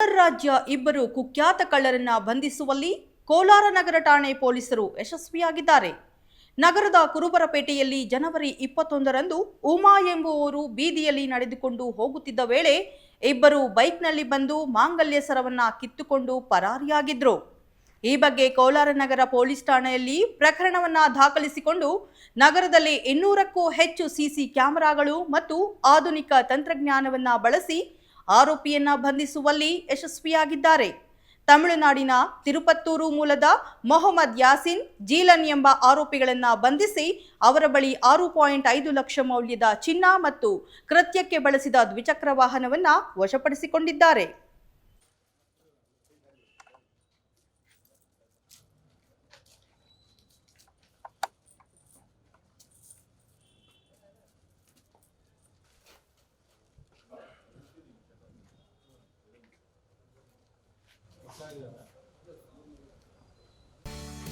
ರಾಜ್ಯ ಇಬ್ಬರು ಕುಖ್ಯಾತ ಕಳ್ಳರನ್ನ ಬಂಧಿಸುವಲ್ಲಿ ಕೋಲಾರ ನಗರ ಠಾಣೆ ಪೊಲೀಸರು ಯಶಸ್ವಿಯಾಗಿದ್ದಾರೆ. ನಗರದ ಕುರುಬರಪೇಟೆಯಲ್ಲಿ ಜನವರಿ 21ರಂದು ಉಮಾ ಎಂಬುವವರು ಬೀದಿಯಲ್ಲಿ ನಡೆದುಕೊಂಡು ಹೋಗುತ್ತಿದ್ದ ವೇಳೆ ಇಬ್ಬರು ಬೈಕ್ನಲ್ಲಿ ಬಂದು ಮಾಂಗಲ್ಯ ಸರವನ್ನ ಕಿತ್ತುಕೊಂಡು ಪರಾರಿಯಾಗಿದ್ರು. ಈ ಬಗ್ಗೆ ಕೋಲಾರ ನಗರ ಪೊಲೀಸ್ ಠಾಣೆಯಲ್ಲಿ ಪ್ರಕರಣವನ್ನ ದಾಖಲಿಸಿಕೊಂಡು ನಗರದಲ್ಲಿ 200ಕ್ಕೂ ಹೆಚ್ಚು ಸಿಸಿ ಕ್ಯಾಮೆರಾಗಳು ಮತ್ತು ಆಧುನಿಕ ತಂತ್ರಜ್ಞಾನವನ್ನ ಬಳಸಿ ಆರೋಪಿಯನ್ನ ಬಂಧಿಸುವಲ್ಲಿ ಯಶಸ್ವಿಯಾಗಿದ್ದಾರೆ. ತಮಿಳುನಾಡಿನ ತಿರುಪತ್ತೂರು ಮೂಲದ ಮೊಹಮ್ಮದ್ ಯಾಸಿನ್, ಜೀಲನ್ ಎಂಬ ಆರೋಪಿಗಳನ್ನ ಬಂಧಿಸಿ ಅವರ ಬಳಿ 6.5 ಲಕ್ಷ ಮೌಲ್ಯದ ಚಿನ್ನ ಮತ್ತು ಕೃತ್ಯಕ್ಕೆ ಬಳಸಿದ ದ್ವಿಚಕ್ರ ವಾಹನವನ್ನ ವಶಪಡಿಸಿಕೊಂಡಿದ್ದಾರೆ.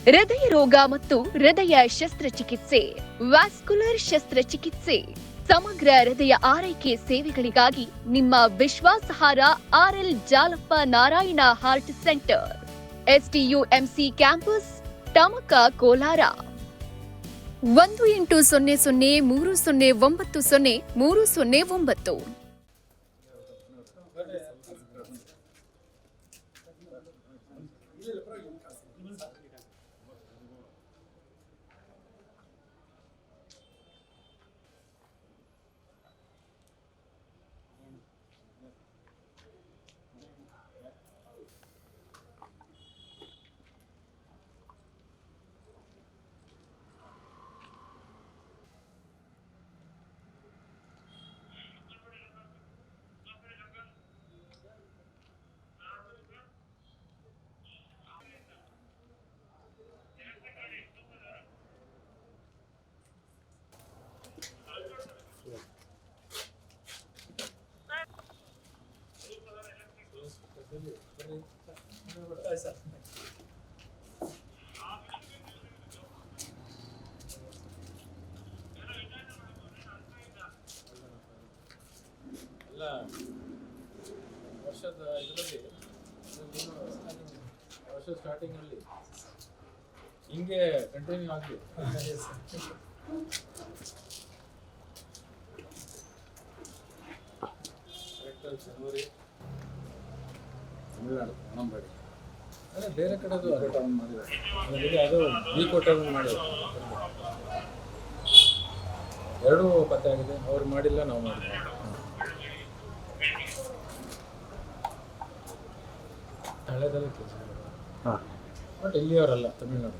ಹೃದಯ ರೋಗ ಮತ್ತು ಹೃದಯ ಶಸ್ತ್ರಚಿಕಿತ್ಸೆ, ವ್ಯಾಸ್ಕ್ಯುಲರ್ ಶಸ್ತ್ರಚಿಕಿತ್ಸೆ, ಸಮಗ್ರ ಹೃದಯ ಆರೈಕೆ ಸೇವೆಗಳಿಗಾಗಿ ನಿಮ್ಮ ವಿಶ್ವಾಸಾರ್ಹ RL Jalappa Narayana heart centre, STUMC campus, Tamaka, Kolar. 1800300309. ವರ್ಷ ಸ್ಟಾರ್ಟಿಂಗ್ ಅಲ್ಲಿ ಹಿಂಗೆ ಕಂಟಿನ್ಯೂ ಆಗಲಿ. ಜನವರಿ ತಮಿಳುನಾಡು ಅಂಬಾಡಿ ಅದೇ ಬೇರೆ ಕಡೆದು ಅದೇ ಟೌನ್ ಮಾಡಿದ್ದಾರೆ, ಅದು ಈ ಕೋಟೆ ಮಾಡಿದ್ದಾರೆ. ಎರಡೂ ಪತ್ತೆ ಆಗಿದೆ. ಅವ್ರು ಮಾಡಿಲ್ಲ, ನಾವು ಮಾಡಿದ್ದೀವಿ. ಹಳೆದಲ್ಲ ಕೆಲಸ, ಬಟ್ ಇಲ್ಲಿಯವರಲ್ಲ, ತಮಿಳುನಾಡು.